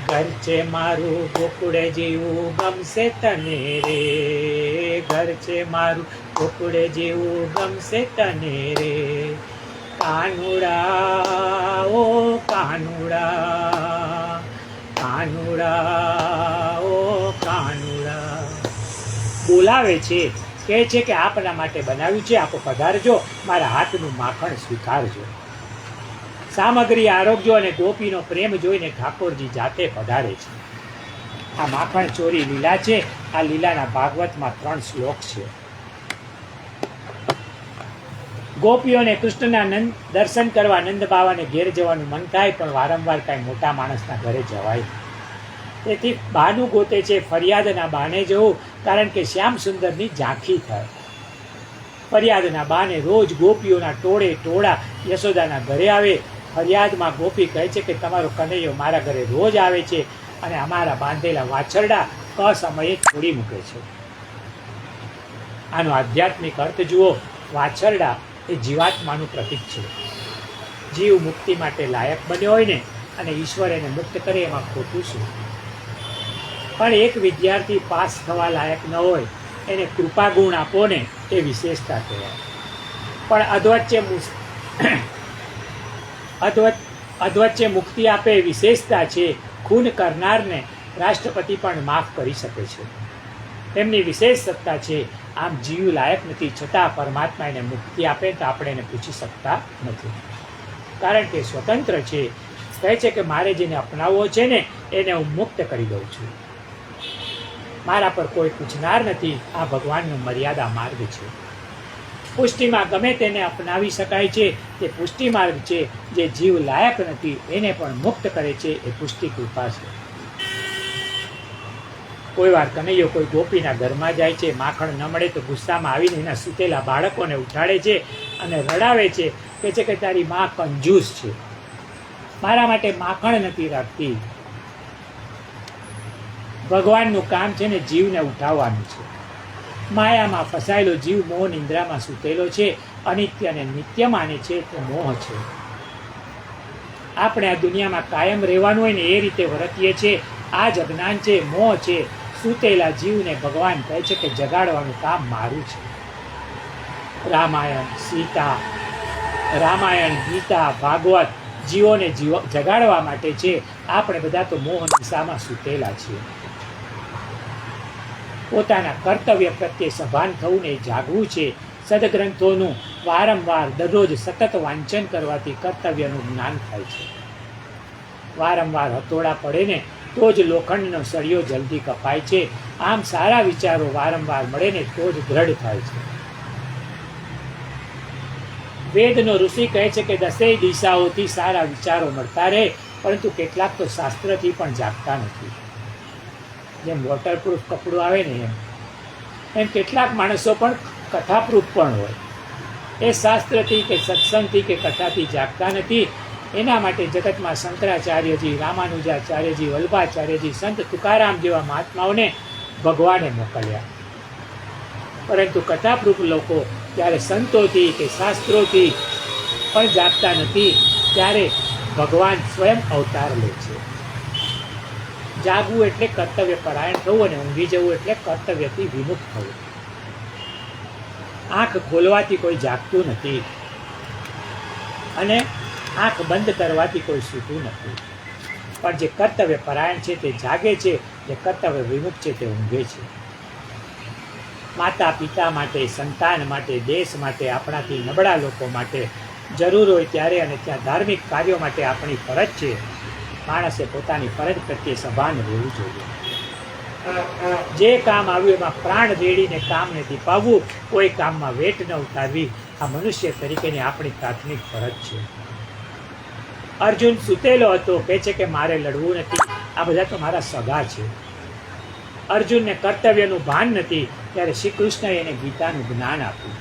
Speaker 1: ઘર છે મારું ગોકુળે જેવું ગમશે તને રે, ઘર છે મારું ગોકુળે જેવું ગમશે તને રે. કાનુડા ઓ કાનુડા, કાનુડા ઓ કાનુડા. બોલાવે છે, કહે છે કે આપના માટે બનાવ્યું છે, આપ પધારજો, મારા હાથનું માખણ સ્વીકારજો. સામગ્રી, આરોગ્ય અને ગોપીનો પ્રેમ જોઈને ઠાકોરજી જાતે પધારે છે. આ માખણ ચોરી લીલા છે. આ લીલાના ભાગવતમાં 3 શ્લોક છે. ગોપીઓને કૃષ્ણના દર્શન કરવા નંદ બાવાને ઘેર જવાનું મન થાય, પણ વારંવાર કાંઈ મોટા માણસના ઘરે જવાય. તેથી બહાનું ગોતે છે, ફરિયાદના બહાને જવું, કારણ કે શ્યામ સુંદરની ઝાંખી થાય. ફરિયાદના બહાને રોજ ગોપીઓના ટોળે ટોળા યશોદાના ઘરે આવે. ફરિયાદમાં ગોપી કહે છે કે તમારો કનૈયો મારા ઘરે રોજ આવે છે અને અમારા બાંધેલા વાછરડા અસમયે છોડી મૂકે છે. આનો આધ્યાત્મિક અર્થ જુઓ. વાછરડા એ જીવાત્માનું પ્રતીક છે. જીવ મુક્તિ માટે લાયક બન્યો હોય ને અને ઈશ્વર એને મુક્ત કરે એમાં ખોટું શું? પણ એક વિદ્યાર્થી પાસ થવા લાયક ન હોય એને કૃપા ગુણ આપો ને એ વિશેષતા કહેવાય. પણ અધવચ્ચે મુક્તિ આપે એ વિશેષતા છે. ખૂન કરનારને રાષ્ટ્રપતિ પણ માફ કરી શકે છે, એમની વિશેષ સત્તા છે. આમ જીવ લાયક નથી, છતાં પરમાત્મા એને મુક્તિ આપે તો આપણે એને પૂછી શકતા નથી, કારણ કે સ્વતંત્ર છે. કહે છે કે મારે જેને અપનાવવો છે ને એને હું મુક્ત કરી દઉં છું, મારા પર કોઈ પૂછનાર નથી. આ ભગવાનનો મર્યાદા માર્ગ છે. પુષ્ટિમાં ગમે તેને અપનાવી શકાય છે, તે પુષ્ટિ માર્ગ છે. જે જીવ લાયક નથી એને પણ મુક્ત કરે છે, એ પુષ્ટિ કૃપા છે. કોઈ વાર કનૈયો કોઈ ગોપીના ઘરમાં જાય છે, માખણ ન મળે તો ગુસ્સામાં આવીને એના સૂતેલા બાળકોને ઉઠાડે છે અને રડાવે છે. કહે છે કે તારી માં કંજૂસ છે, મારા માટે માખણ નથી રાખતી. ભગવાનનું કામ છે ને જીવને ઉઠાવવાનું છે. માયામાં ફસાયેલો જીવ મોહ નિંદ્રામાં સૂતેલો છે, અનિત્ય અને નિત્ય માને છે તો મોહ છે. આપણે આ દુનિયામાં કાયમ રહેવાનું હોય ને એ રીતે વર્તીએ છીએ. આ જ અજ્ઞાન છે, મોહ છે. સૂતેલા જીવને ભગવાન કહે છે કે જગાડવાનું કામ મારું છે. રામાયણ ગીતા ભાગવત જીવોને જગાડવા માટે છે. આપણે બધા તો મોહ દિશામાં સૂતેલા છીએ. પોતાના કર્તવ્ય પ્રત્યે સભાન થવું ને જાગવું છે. સદગ્રંથોનું વારંવાર દરરોજ સતત વાંચન કરવાથી કર્તવ્યનું જ્ઞાન થાય છે. વારંવાર હથોડા પડે ને તો જ લોખંડનો સળિયો જલ્દી કપાય છે. આમ સારા વિચારો વારંવાર મળે ને તો જ દ્રઢ થાય છે. વેદનો ઋષિ કહે છે કે 10 દિશાઓથી સારા વિચારો મળતા રહે, પરંતુ કેટલાક તો શાસ્ત્રથી પણ જાગતા નથી. જેમ વોટરપ્રૂફ કપડું આવે ને એમ કેટલાક માણસો પણ કથાપ્રૂફ પણ હોય. એ શાસ્ત્રથી કે સત્સંગથી કે કથાથી જાગતા નથી. એના માટે જગતમાં શંકરાચાર્યજી, રામાનુજાચાર્યજી, વલ્ભાચાર્યજી, સંત તુકારામ જેવા મહાત્માઓને ભગવાને મોકલ્યા. પરંતુ કથાપ્રૂફ લોકો જ્યારે સંતોથી કે શાસ્ત્રોથી પણ જાગતા નથી, ત્યારે ભગવાન સ્વયં અવતાર લે છે. જાગવું એટલે કર્તવ્ય પરાયણ થવું અને ઊંઘી જવું એટલે કર્તવ્યથી વિમુખ થવું. આંખ ખોલવાથી કોઈ જાગતું નથી અને આંખ બંધ કરવાથી કોઈ સૂતું નથી. પણ જે કર્તવ્ય પરાયણ છે તે જાગે છે, જે કર્તવ્ય વિમુખ છે તે ઊંઘે છે. માતા પિતા માટે, સંતાન માટે, દેશ માટે, આપણાથી નબળા લોકો માટે જરૂર હોય ત્યારે અને ત્યાં ધાર્મિક કાર્યો માટે આપણી ફરજ છે. માણસે પોતાની ફરજ પ્રત્યે સભાન રહેવું જોઈએ. જે કામ આવ્યું એમાં પ્રાણ રેડીને કામને દીપાવવું, કોઈ કામમાં વેટ ન ઉતારવી, આ મનુષ્ય તરીકેની આપણી પ્રાથમિક ફરજ છે. અર્જુન સૂતેલો હતો, કહે છે કે મારે લડવું નથી, આ બધા તો મારા સગા છે. અર્જુનને કર્તવ્યનું ભાન નથી, ત્યારે શ્રી કૃષ્ણએ એને ગીતાનું જ્ઞાન આપ્યું.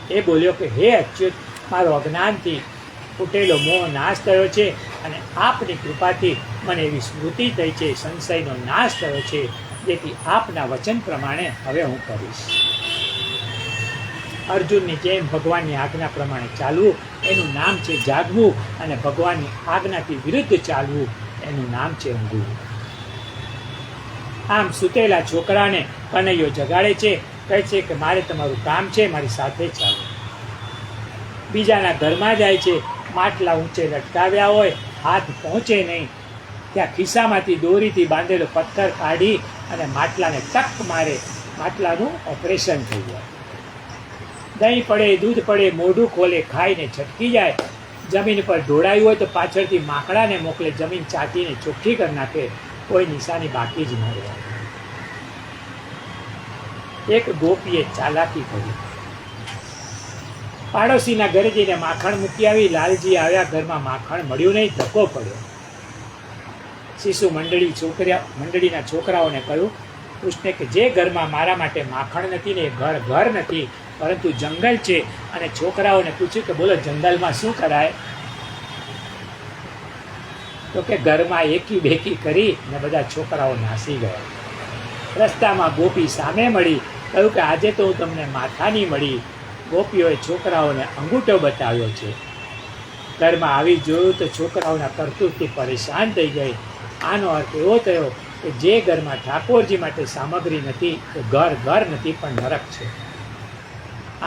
Speaker 1: એ બોલ્યો કે હે અચ્યુત, મારો અજ્ઞાનથી ફૂટેલો મોહ નાશ થયો છે અને આપની કૃપાથી મને એવી સ્મૃતિ થઈ છે, સંશયનો નાશ થયો છે, જેથી આપના વચન પ્રમાણે હવે હું કરીશ. અર્જુનની જેમ ભગવાનની આજ્ઞા પ્રમાણે ચાલવું એનું નામ છે જાગવું, અને ભગવાનની આજ્ઞાથી વિરુદ્ધ ચાલવું એનું નામ છે ઊંઘવું. આમ સૂતેલા છોકરાને કનૈયો જગાડે છે, કહે છે કે મારે તમારું કામ છે, મારી સાથે ચાલો. બીજાના ઘરમાં જાય છે, માટલા ઊંચે લટકાવ્યા હોય, હાથ પહોંચે નહીં, ત્યાં ખિસ્સામાંથી દોરીથી બાંધેલો પથ્થર કાઢી અને માટલાને ટક મારે, માટલાનું ઓપરેશન થઈ જાય. દહીં પડે, દૂધ પડે, મોઢું ખોલે, ખાઈને છટકી જાય. જમીન પર ઢોળાયું હોય તો પાછળથી માકડાને મોકલે, જમીન ચાટીને ચોખ્ખી કરી નાખે, કોઈ નિશાની બાકી જ ન રહે. એક ગોપીએ ચાલાકી કરી. પાડોશીના ઘરે જઈને માખણ મૂકી આવી. લાલજી આવ્યા, ઘરમાં માખણ મળ્યું નહીં, ધક્કો પડ્યો. શિશુ મંડળીના છોકરાઓને કહ્યું કૃષ્ણે કે જે ઘરમાં મારા માટે માખણ નથી ને એ ઘર નથી, પરંતુ જંગલ છે. અને છોકરાઓને પૂછ્યું કે બોલો જંગલમાં શું કરાય? તો કે ઘરમાં એકી બેકી કરી ને બધા છોકરાઓ નાસી ગયા. રસ્તામાં ગોપી સામે મળી, કહ્યું કે આજે તો હું તમને માથાની મળી, ગોપીઓએ છોકરાઓને અંગૂઠો બતાવ્યો છે. ઘરમાં આવી જોયું તો છોકરાઓના કરતૂતથી પરેશાન થઈ ગઈ. આનો અર્થ એવો થયો કે જે ઘરમાં ઠાકોરજી માટે સામગ્રી નથી તો ઘર નથી પણ નરક છે.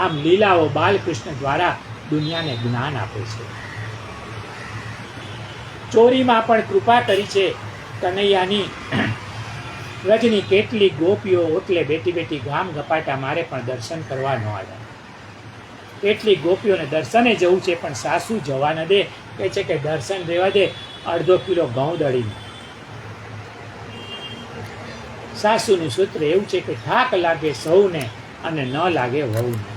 Speaker 1: આમ લીલાઓ બાલકૃષ્ણ દ્વારા દુનિયાને જ્ઞાન આપે છે. ચોરીમાં પણ કૃપા કરી છે કનૈયાની. વ્રજની કેટલી ગોપીઓ ઓટલે બેઠી બેઠી ગામ ગપાટા મારે પણ દર્શન કરવા ન આવ્યા. કેટલી ગોપીઓને દર્શને જવું છે પણ સાસુ જવા ન દે, કહે છે કે દર્શન રહેવા દે, અડધો કિલો ઘઉં દળીને. સાસુનું સૂત્ર એવું છે કે થાક લાગે સૌને અને ન લાગે વહુને.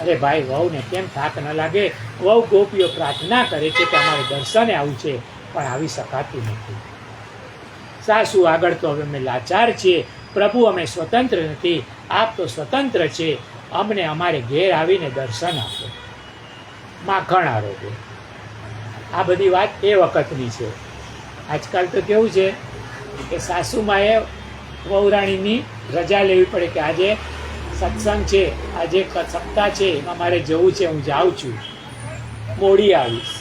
Speaker 1: અરે ભાઈ, વહુને કેમ થાક ન લાગે? વહુ ગોપીઓ પ્રાર્થના કરે છે કે અમારે દર્શને આવવું છે પણ આવી શકાતું નથી. સાસુ આગળ તો હવે અમે લાચાર છીએ, પ્રભુ અમે સ્વતંત્ર નથી, આપ તો સ્વતંત્ર છે, અમને અમારે ઘેર આવીને દર્શન આપો, માખણ આરોગ્ય. આ બધી વાત એ વખતની છે. આજકાલ તો કેવું છે કે સાસુમાએ વહુરાણીની રજા લેવી પડે કે આજે સત્સંગ છે, આજે સપ્તાહ છે, એમાં મારે જવું છે, હું જાઉં છું, મોડી આવીશ.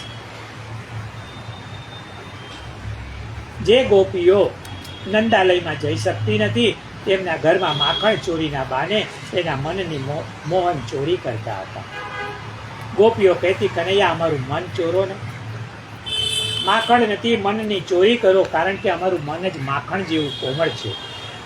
Speaker 1: જે ગોપીઓ નંદાલયમાં જઈ શકતી નથી તેમના ઘરમાં માખણ ચોરીના બાને તેના મનની મોહન ચોરી કરતા હતા. ગોપીઓ કહેતી, કનૈયા અમારું મન ચોરો ને. માખણ નથી, મનની ચોરી કરો, કારણ કે અમારું મન જ માખણ જેવું કોમળ છે,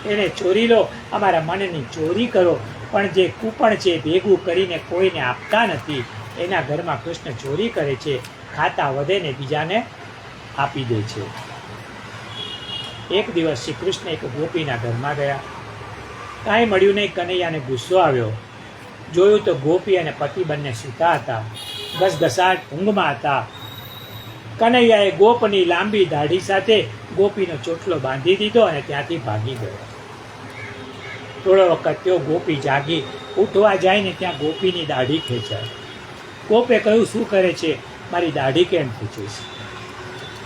Speaker 1: એને ચોરી લો, અમારા મનની ચોરી કરો. પણ જે કૂપણ છે ભેગું કરીને કોઈને આપતા નથી, એના ઘરમાં કૃષ્ણ ચોરી કરે છે, ખાતા વધે ને બીજાને આપી દે છે. એક દિવસ શ્રી કૃષ્ણ એક ગોપીના ઘરમાં ગયા. કાંઈ મળ્યું નહીં. કનૈયાને ગુસ્સો આવ્યો. જોયું તો ગોપી અને પતિ બંને સૂતા હતા, ઘસઘસાટ ઊંઘમાં હતા. કનૈયાએ ગોપની લાંબી દાઢી સાથે ગોપીનો ચોટલો બાંધી દીધો અને ત્યાંથી ભાગી ગયો. થોડો વખત તેઓ ગોપી જાગી, ઉઠવા જાય ને ત્યાં ગોપીની દાઢી ખેંચાય. ગોપે કહ્યું, શું કરે છે? મારી દાઢી કેમ ખેંચીશ?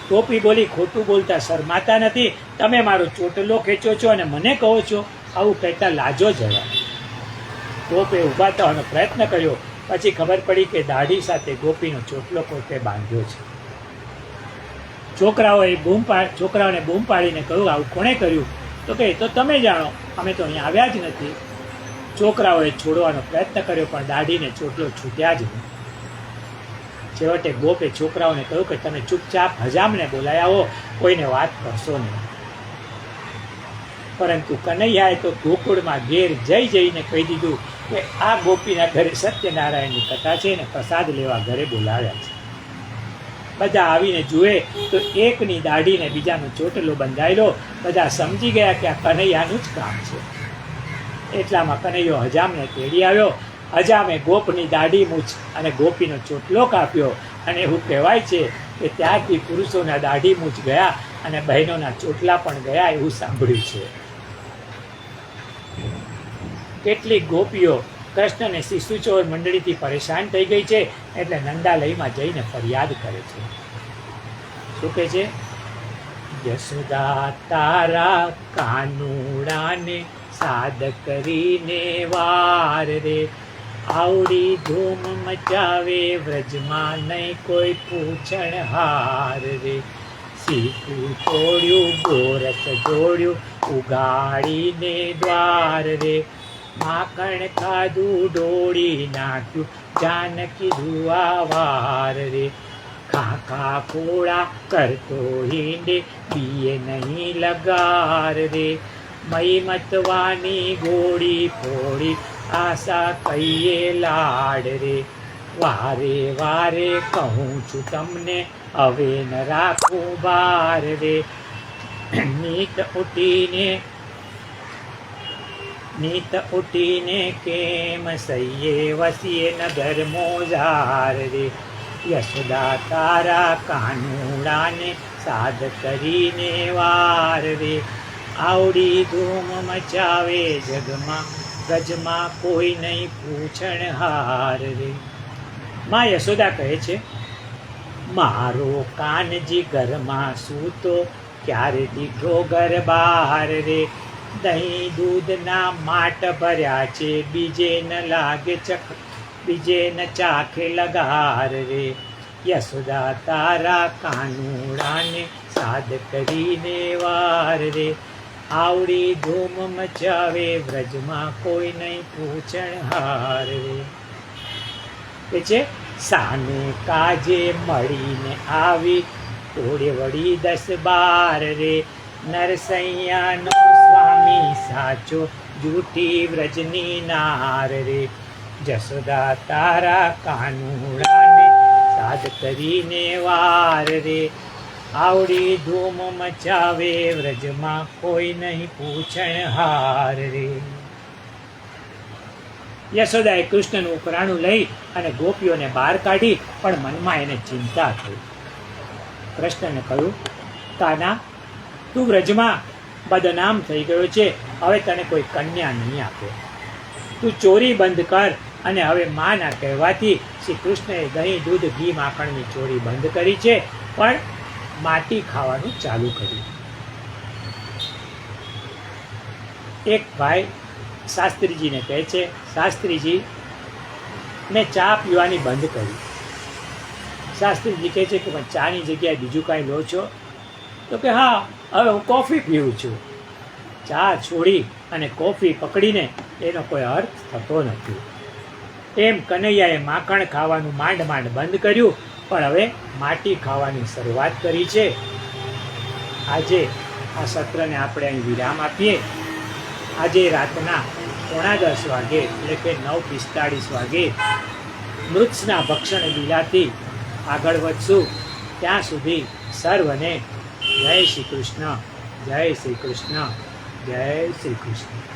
Speaker 1: ગોપી બોલી, ખોટું બોલતા શરમાતા નથી? તમે મારો ચોટલો ખેંચો છો અને મને કહો છો? આવું કહેતા લાજો જરા. ગોપે ઊભા થવાનો પ્રયત્ન કર્યો, પછી ખબર પડી કે દાઢી સાથે ગોપીનો ચોટલો પોતે બાંધ્યો છે. છોકરાઓને બૂમ પાડીને કહ્યું, આવું કોણે કર્યું? તો કે તો તમે જાણો, અમે તો અહીંયા આવ્યા જ નથી. છોકરાઓએ છોડવાનો પ્રયત્ન કર્યો પણ દાઢીને ચોટલો છૂટ્યા જ નહીં. છેવટે ગોપે છોકરાઓને કહ્યું કે તમે ચૂપચાપ હજામને બોલાવી આવો, કોઈને વાત કરશો નહીં. પરંતુ કનૈયાએ તો ગોકુળમાં ઘેર જઈને કહી દીધું કે આ ગોપીના ઘરે સત્યનારાયણની કથા છે ને પ્રસાદ લેવા ઘરે બોલાવ્યા છે. બધા આવીને જુએ તો એકની દાઢીને બીજાનો ચોટલો બંધાયેલો. બધા સમજી ગયા કે આ કનૈયાનું જ કામ છે. એટલામાં કનૈયો હજામને તેડી આવ્યો. હજામે ગોપની દાઢી મૂછ અને ગોપીનો ચોટલો કાપ્યો. અને એવું કહેવાય છે કે ત્યારથી પુરુષોના દાઢી મૂછ ગયા અને બહેનોના ચોટલા પણ ગયા, એવું સાંભળ્યું છે. કેટલીક ગોપીઓ કૃષ્ણને શિશુચોર મંડળીથી પરેશાન થઈ ગઈ છે, એટલે નંદાલયમાં જઈને ફરિયાદ કરે છે. શું કહે છે? યશોદા તારા કાનુડાને સાદ કરીને વાર રે, આવડી ધૂમ મચાવે વ્રજમાં નહીં કોઈ પૂછણ હાર રે. સીતું તોડ્યું, ગોરસ જોડ્યું, ઉગાડીને દ્વાર રે. માખણ ખાધું, ડોળી નાખ્યું, જાનકી દુઆવાર રે. ખાખા ખોળા કરતો હિંડે, બીએ નહીં લગાર રે. મઈ મતવાની ગોળી ફોડી, આશા કહીએ લાડ રે. વારે વારે કહું છું તમને, હવે ન રાખું બાર રે. નીત ઉઠીને કેમ સૈયે વસીએ નગર મોજાર રે. યશોદા તારા કાનુડાને સાદ કરીને વાર રે. આવડી ધૂમ મચાવે જગમાં, ગજમાં કોઈ નહીં પૂછણ હાર રે. માં યશોદા કહે છે, મારો કાનજી ઘરમાં સૂતો, ક્યારે દીકરો ઘર બહાર રે. દહીં દૂધના માટ ભર્યા છે, બીજે ન લાગે બીજે ન ચાખે લગાર રે. યશોદા તારા કાનુડાને સાદ કરીને વાર રે. આવડી ધૂમ મચાવે વ્રજમાં કોઈ નહીં પૂછણહાર રે. કે છે સાને કાજે મળીને આવી તોડે વળી 10-12 રે. નરસૈયાનો સ્વામી સાચો જૂઠી વ્રજની નાર રે. જશોદા તારા કાનુડાને સાદ કરીને વાર રે. આવડી ધૂમ મચાવે વ્રજમાં કોઈ નહીં પૂછણહાર રે. યશોદાએ કૃષ્ણનું ઉપરાણું લઈ અને ગોપીઓને બહાર કાઢી, પણ મનમાં એને ચિંતા થઈ. કૃષ્ણને કહ્યું, કાના, તું વ્રજમાં બદનામ થઈ ગયો છે, હવે તને કોઈ કન્યા નહીં આપે. તું ચોરી બંધ કર. અને હવે માના કહેવાથી શ્રી કૃષ્ણએ દહીં, દૂધ, ઘી, માખણની ચોરી બંધ કરી છે, પણ માટી ખાવાનું ચાલુ કર્યું. એક ભાઈ શાસ્ત્રીજીને કહે છે, શાસ્ત્રીજી, મેં ચા પીવાની બંધ કરી. શાસ્ત્રીજી કહે છે કે પણ ચાની જગ્યાએ બીજું કાંઈ લો છો? તો કે હા, હવે હું કોફી પીવું છું. ચા છોડી અને કોફી પકડીને એનો કોઈ અર્થ થતો નથી. એમ કનૈયાએ માખણ ખાવાનું માંડ માંડ બંધ કર્યું, પણ હવે માટી ખાવાની શરૂઆત કરી છે. આજે આ સત્રને આપણે અહીં વિરામ આપીએ. આજે રાતના 9:45 વાગે, એટલે કે 9:45 વાગે મૃત્સના ભક્ષણ લીલાથી આગળ વધશું. ત્યાં સુધી સર્વને જય શ્રી કૃષ્ણ, જય શ્રી કૃષ્ણ, જય શ્રી કૃષ્ણ.